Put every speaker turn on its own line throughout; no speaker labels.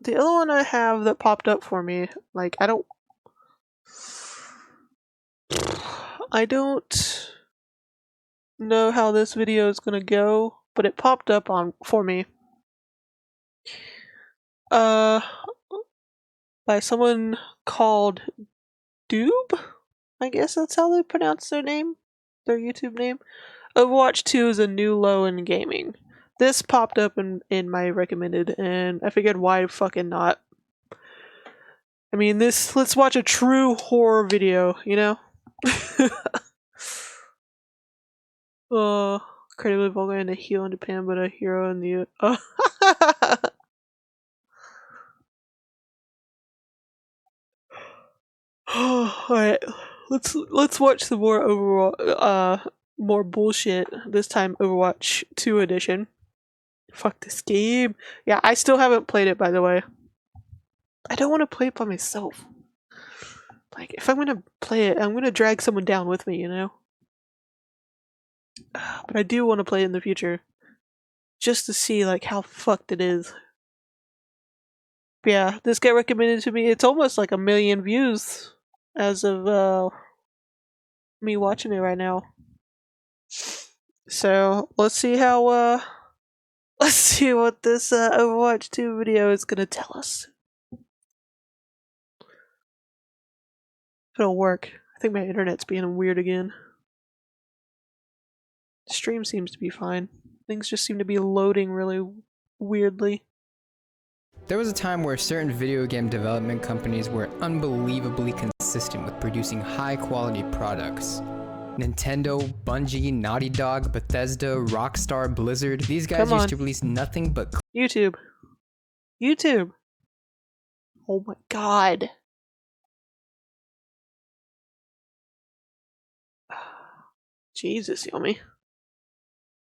the other one I have that popped up for me, like I don't know how this video is gonna go, but it popped up for me. By someone called Doob? I guess that's how they pronounce their name, their YouTube name. Overwatch 2 is a new low in gaming. This popped up in my recommended, and I figured why fucking not. I mean, let's watch a true horror video, you know? Incredibly vulgar and a heel in Japan, but a hero in the Alright, let's watch some more more bullshit. This time Overwatch 2 edition. Fuck this game. Yeah, I still haven't played it, by the way. I don't want to play it by myself. Like, if I'm gonna play it, I'm gonna drag someone down with me, you know? But I do want to play it in the future. Just to see, like, how fucked it is. But yeah, this got recommended to me. It's almost like 1 million views as of, me watching it right now. So, let's see how, let's see what this, Overwatch 2 video is gonna tell us. If it'll work. I think my internet's being weird again. Stream seems to be fine. Things just seem to be loading really weirdly.
There was a time where certain video game development companies were unbelievably consistent with producing high-quality products. Nintendo, Bungie, Naughty Dog, Bethesda, Rockstar, Blizzard, these guys used to release nothing but
YouTube. Oh my god. Jesus, Yomi.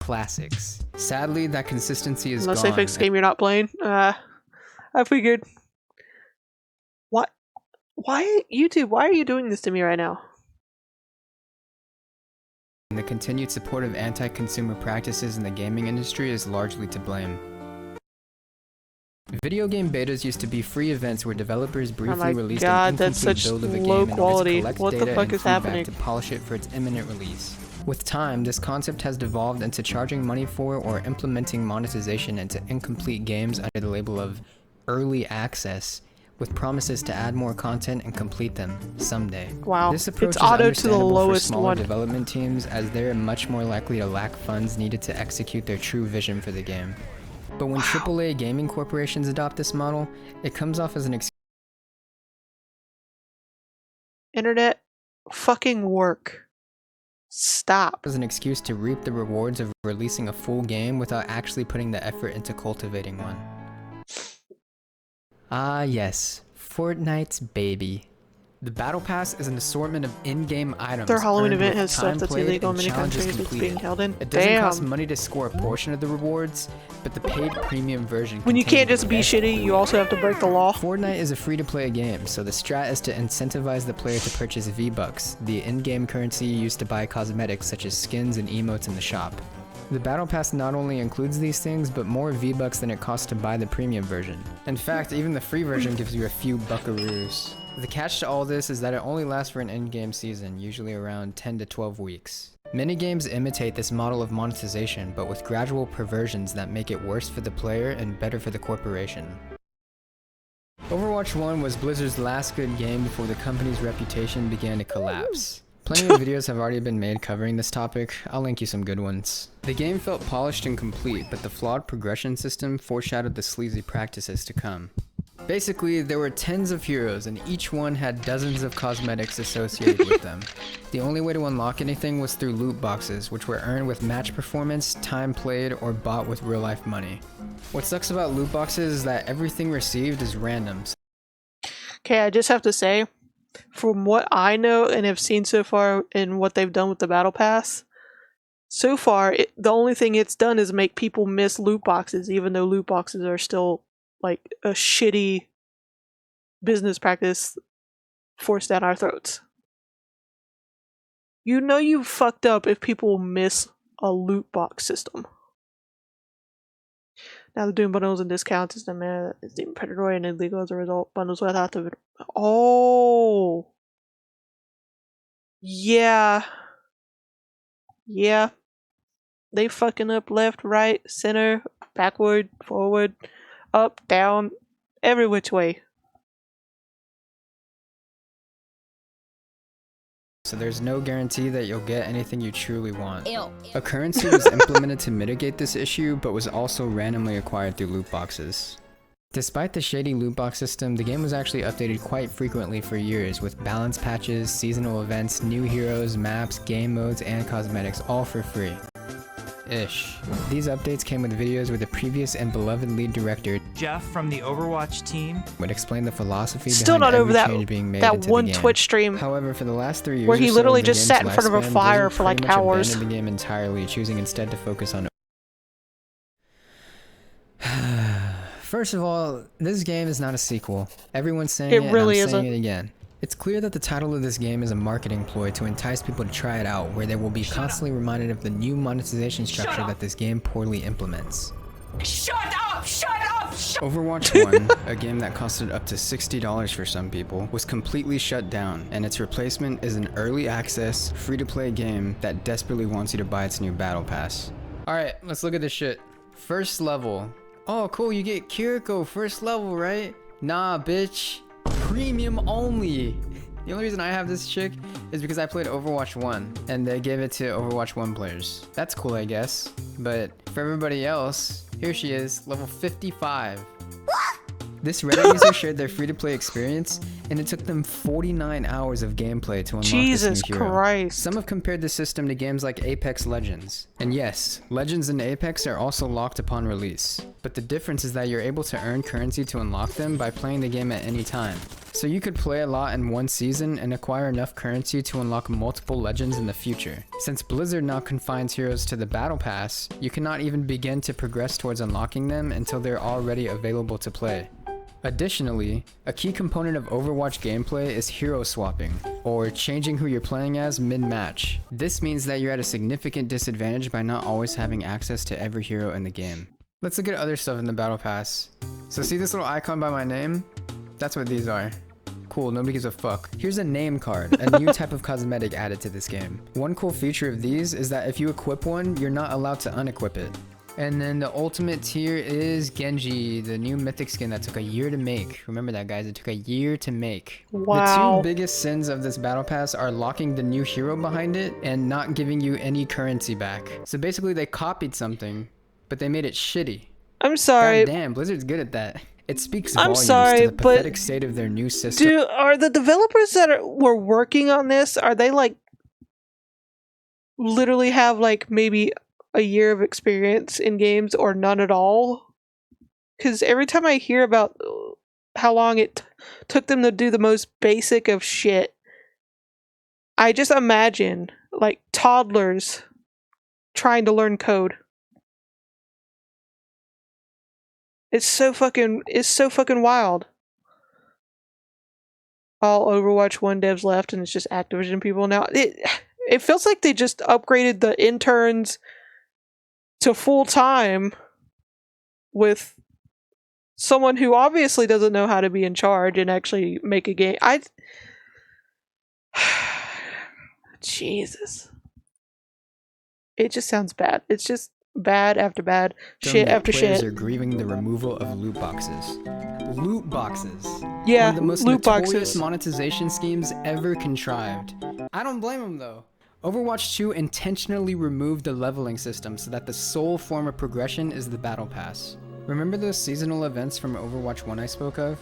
Classics. Sadly, that consistency is
Unless
gone.
they fix the game you're not playing. I figured. What? Why, YouTube, why are you doing this to me right now?
The continued support of anti-consumer practices in the gaming industry is largely to blame. Video game betas used to be free events where developers briefly released an incomplete build of a game in order to collect data and feedback to polish it for its imminent release. With time, this concept has devolved into charging money for or implementing monetization into incomplete games under the label of early access, with promises to add more content and complete them someday.
Wow,
this approach
it's
is
auto to the
understandable
lowest
for smaller
one.
development teams, as they're much more likely to lack funds needed to execute their true vision for the game. But when AAA gaming corporations adopt this model, it comes off as an excuse.
Internet fucking work. Stop.
As an excuse to reap the rewards of releasing a full game without actually putting the effort into cultivating one. Ah yes, Fortnite's baby. The Battle Pass is an assortment of in-game items.
Their Halloween
earned
event
with
has stuff
time
that's
played
illegal in
and
many
challenges
countries. It's being
completed.
held in.
It doesn't cost
Damn.
money to score a portion of the rewards, but the paid premium version
When you can't
contains
just be
best
shitty,
loot.
you also have to break the law.
Fortnite is a free-to-play game, so the strat is to incentivize the player to purchase V-Bucks, the in-game currency used to buy cosmetics such as skins and emotes in the shop. The Battle Pass not only includes these things, but more V-Bucks than it costs to buy the premium version. In fact, even the free version gives you a few buckaroos. The catch to all this is that it only lasts for an in-game season, usually around 10 to 12 weeks. Many games imitate this model of monetization, but with gradual perversions that make it worse for the player and better for the corporation. Overwatch 1 was Blizzard's last good game before the company's reputation began to collapse. Plenty of videos have already been made covering this topic. I'll link you some good ones. The game felt polished and complete, but the flawed progression system foreshadowed the sleazy practices to come. Basically, there were tens of heroes, and each one had dozens of cosmetics associated with them. The only way to unlock anything was through loot boxes, which were earned with match performance, time played, or bought with real-life money. What sucks about loot boxes is that everything received is random.
Okay, I just have to say, from what I know and have seen so far in what they've done with the Battle Pass, so far, the only thing it's done is make people miss loot boxes, even though loot boxes are still like a shitty business practice forced down our throats. You know you fucked up if people miss a loot box system. Now they're doing bundles and discounts. It's even predatory and illegal as a result. Bundles without the. Oh. Yeah. Yeah. They fucking up left, right, center, backward, forward, up, down, every which way.
So there's no guarantee that you'll get anything you truly want. A currency was implemented to mitigate this issue, but was also randomly acquired through loot boxes. Despite the shady loot box system, the game was actually updated quite frequently for years, with balance patches, seasonal events, new heroes, maps, game modes, and cosmetics, all for free. These updates came with videos where the previous and beloved lead director,
Jeff from the Overwatch team,
would explain the philosophy
Still
behind
not over
every change being made
that
into
one
the game.
Twitch stream
However, for the last 3 years
where he
or so
literally
of the
just
game's
sat in front of a
lifespan,
fire
Blizzard
for like
pretty much
hours.
abandoned the game entirely, choosing instead to focus on. First of all, this game is not a sequel. Everyone's saying it,
really
and I'm saying
isn't.
it again. It's clear that the title of this game is a marketing ploy to entice people to try it out, where they will be constantly reminded of the new monetization structure that this game poorly implements.
Shut up! Shut up!
Overwatch 1, a game that costed up to $60 for some people, was completely shut down, and its replacement is an early access, free-to-play game that desperately wants you to buy its new battle pass. Alright, let's look at this shit. First level. Oh cool, you get Kiriko first level, right? Nah, bitch. Premium only. The only reason I have this chick is because I played Overwatch 1, and they gave it to Overwatch 1 players. That's cool, I guess. But for everybody else, here she is, level 55. This Reddit user shared their free-to-play experience, and it took them 49 hours of gameplay to unlock
Jesus
this new hero.
Christ.
Some have compared the system to games like Apex Legends. And yes, Legends and Apex are also locked upon release. But the difference is that you're able to earn currency to unlock them by playing the game at any time. So you could play a lot in one season and acquire enough currency to unlock multiple Legends in the future. Since Blizzard now confines heroes to the Battle Pass, you cannot even begin to progress towards unlocking them until they're already available to play. Additionally, a key component of Overwatch gameplay is hero swapping, or changing who you're playing as mid-match. This means that you're at a significant disadvantage by not always having access to every hero in the game. Let's look at other stuff in the Battle Pass. So see this little icon by my name? That's what these are. Cool, nobody gives a fuck. Here's a name card, a new type of cosmetic added to this game. One cool feature of these is that if you equip one, you're not allowed to unequip it. And then the ultimate tier is Genji, the new mythic skin that took a year to make. Remember that, guys, it took a year to make.
Wow.
The two biggest sins of this battle pass are locking the new hero behind it and not giving you any currency back. So basically they copied something, but they made it shitty.
I'm sorry.
God damn, Blizzard's good at that. It speaks
I'm
volumes
sorry,
to the
but
pathetic state of their new system.
Are the developers that were working on this, are they like literally have like maybe a year of experience in games or none at all? Because every time I hear about how long it took them to do the most basic of shit, I just imagine like toddlers trying to learn code. It's so fucking wild. All Overwatch 1 devs left and it's just Activision people now. It feels like they just upgraded the interns to full time with someone who obviously doesn't know how to be in charge and actually make a game. Jesus. It just sounds bad. It's just bad after bad, shit after
players
shit.
are grieving the removal of loot boxes. Loot boxes.
Yeah,
one of the most
loot
notorious
boxes.
monetization schemes ever contrived. I don't blame them though. Overwatch 2 intentionally removed the leveling system so that the sole form of progression is the battle pass. Remember those seasonal events from Overwatch 1 I spoke of?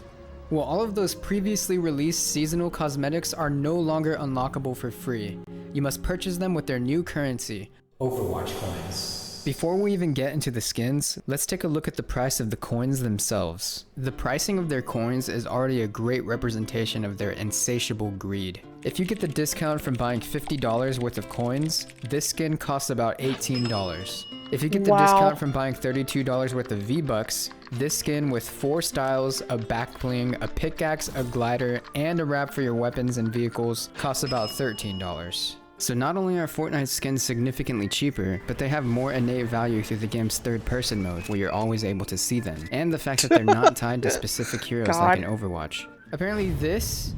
Well, all of those previously released seasonal cosmetics are no longer unlockable for free. You must purchase them with their new currency, Overwatch coins. Before we even get into the skins, let's take a look at the price of the coins themselves. The pricing of their coins is already a great representation of their insatiable greed. If you get the discount from buying $50 worth of coins, this skin costs about $18. If you get the discount from buying $32 worth of V-Bucks, this skin with 4 styles, a back bling, a pickaxe, a glider, and a wrap for your weapons and vehicles costs about $13. So not only are Fortnite skins significantly cheaper, but they have more innate value through the game's third-person mode, where you're always able to see them, and the fact that they're not tied to specific heroes like in Overwatch. Apparently this,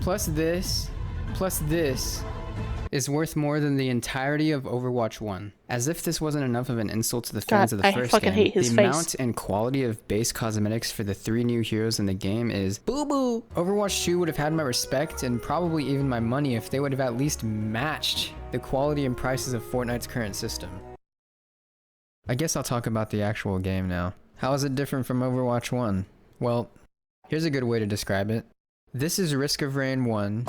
plus this, plus this, is worth more than the entirety of Overwatch 1. As if this wasn't enough of an insult to the fans of the first game,
hate his
the
face.
amount and quality of base cosmetics for the 3 new heroes in the game is boo-boo! Overwatch 2 would have had my respect and probably even my money if they would have at least matched the quality and prices of Fortnite's current system. I guess I'll talk about the actual game now. How is it different from Overwatch 1? Well, here's a good way to describe it. This is Risk of Rain 1.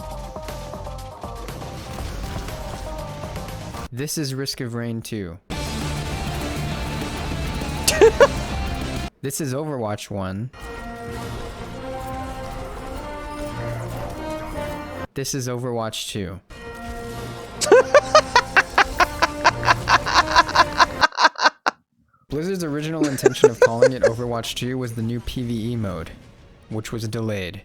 This is Risk of Rain 2. This is Overwatch 1. This is Overwatch 2. Blizzard's original intention of calling it Overwatch 2 was the new PvE mode, which was delayed.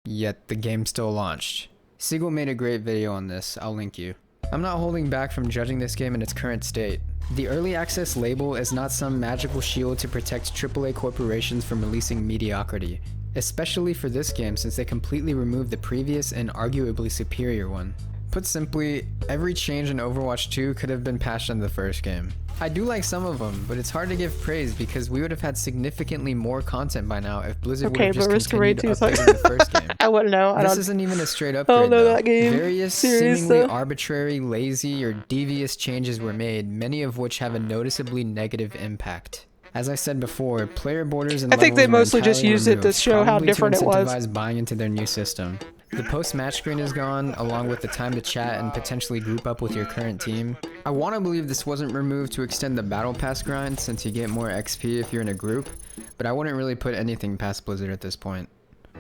Yet the game still launched. Siegel made a great video on this, I'll link you. I'm not holding back from judging this game in its current state. The early access label is not some magical shield to protect AAA corporations from releasing mediocrity, especially for this game since they completely removed the previous and arguably superior one. Put simply, every change in Overwatch 2 could have been patched in the first game. I do like some of them, but it's hard to give praise because we would have had significantly more content by now if Blizzard would have just continued updating the first game.
I wouldn't know.
This isn't even a straight upgrade,
I don't know
though.
that game.
Various
Serious,
seemingly
though?
arbitrary, lazy, or devious changes were made, many of which have a noticeably negative impact. As I said before, player borders and
I think they
levels were
mostly just
entirely
used it to
removed,
show how
probably
different
to
it was.
incentivize buying into their new system. The post-match screen is gone, along with the time to chat and potentially group up with your current team. I want to believe this wasn't removed to extend the Battle Pass grind since you get more XP if you're in a group, but I wouldn't really put anything past Blizzard at this point.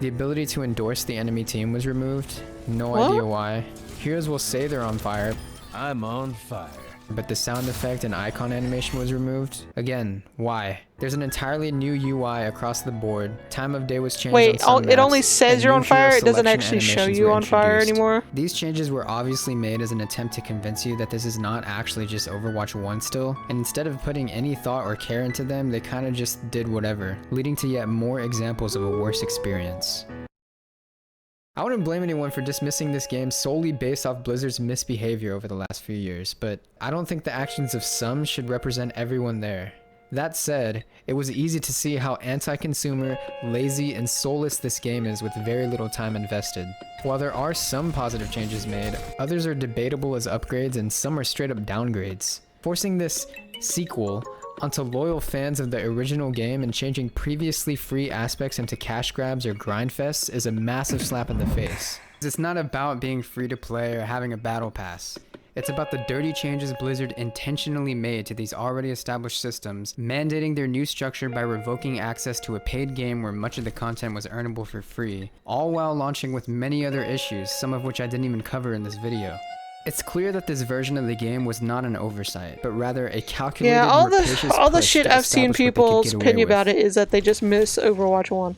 The ability to endorse the enemy team was removed. No idea why. Heroes will say they're on fire.
I'm on fire.
But the sound effect and icon animation was removed. Again, why? There's an entirely new UI across the board. Time of day was changed on some
it only
maps,
says
and
you're
new
on fire,
hero
it doesn't
selection
actually show
animations
you
were
on fire
introduced.
anymore.
These changes were obviously made as an attempt to convince you that this is not actually just Overwatch 1 still, and instead of putting any thought or care into them, they kinda just did whatever, leading to yet more examples of a worse experience. I wouldn't blame anyone for dismissing this game solely based off Blizzard's misbehavior over the last few years, but I don't think the actions of some should represent everyone there. That said, it was easy to see how anti-consumer, lazy, and soulless this game is with very little time invested. While there are some positive changes made, others are debatable as upgrades and some are straight up downgrades. Forcing this sequel onto loyal fans of the original game and changing previously free aspects into cash grabs or grind fests is a massive slap in the face. It's not about being free to play or having a battle pass. It's about the dirty changes Blizzard intentionally made to these already established systems, mandating their new structure by revoking access to a paid game where much of the content was earnable for free, all while launching with many other issues, some of which I didn't even cover in this video. It's clear that this version of the game was not an oversight, but rather a calculated, rapacious
all the
push
shit
to
I've seen
establish what they could
people's
get away
opinion
with.
about it is that they just miss Overwatch 1.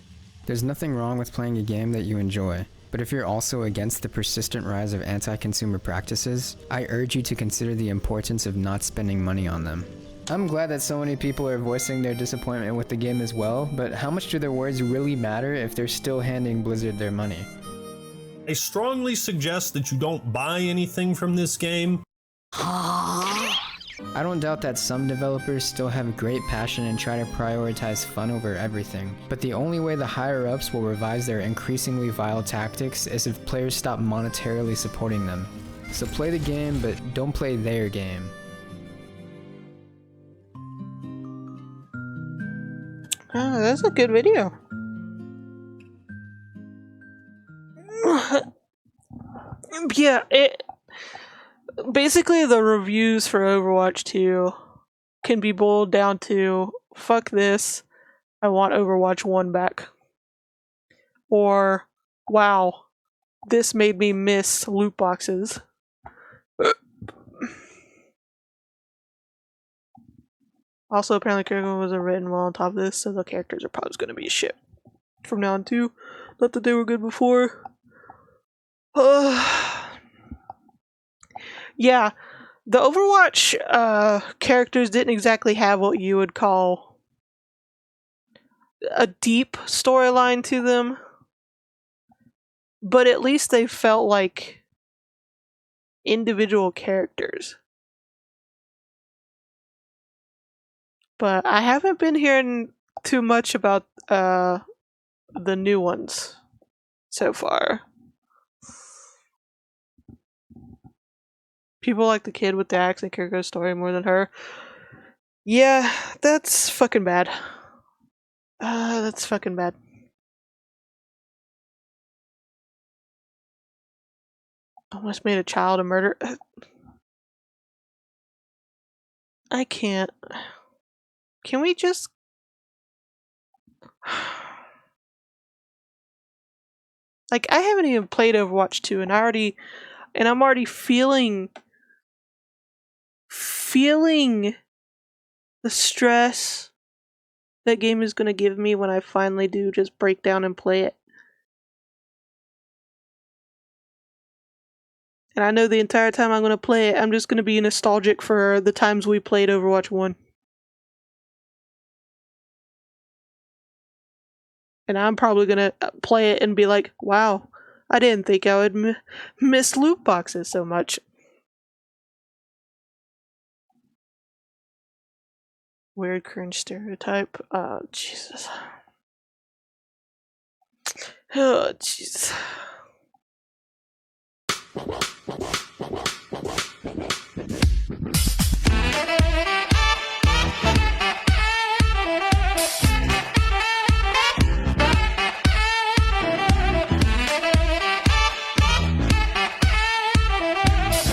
There's nothing wrong with playing a game that you enjoy, but if you're also against the persistent rise of anti-consumer practices, I urge you to consider the importance of not spending money on them. I'm glad that so many people are voicing their disappointment with the game as well, but how much do their words really matter if they're still handing Blizzard their money?
I strongly suggest that you don't buy anything from this game.
I don't doubt that some developers still have great passion and try to prioritize fun over everything, but the only way the higher-ups will revise their increasingly vile tactics is if players stop monetarily supporting them. So play the game, but don't play their game.
Oh, that's a good video. Yeah, basically the reviews for Overwatch 2 can be boiled down to fuck this, I want Overwatch 1 back. Or wow, this made me miss loot boxes. Also, apparently character wasn't written well on top of this, so the characters are probably going to be shit from now on too. Not that they were good before. Yeah, the Overwatch characters didn't exactly have what you would call a deep storyline to them, but at least they felt like individual characters. But I haven't been hearing too much about the new ones so far. People like the kid with the axe and Kiriko's story more than her. Yeah, that's fucking bad. That's fucking bad. Almost made a child a murder. I can't. Can we just... Like, I haven't even played Overwatch 2, and I'm already feeling the stress that game is gonna give me when I finally do just break down and play it. And I know the entire time I'm gonna play it, I'm just gonna be nostalgic for the times we played Overwatch 1. And I'm probably gonna play it and be like, wow, I didn't think I would miss loot boxes so much. Weird cringe stereotype. Oh, Jesus. Oh, Jesus.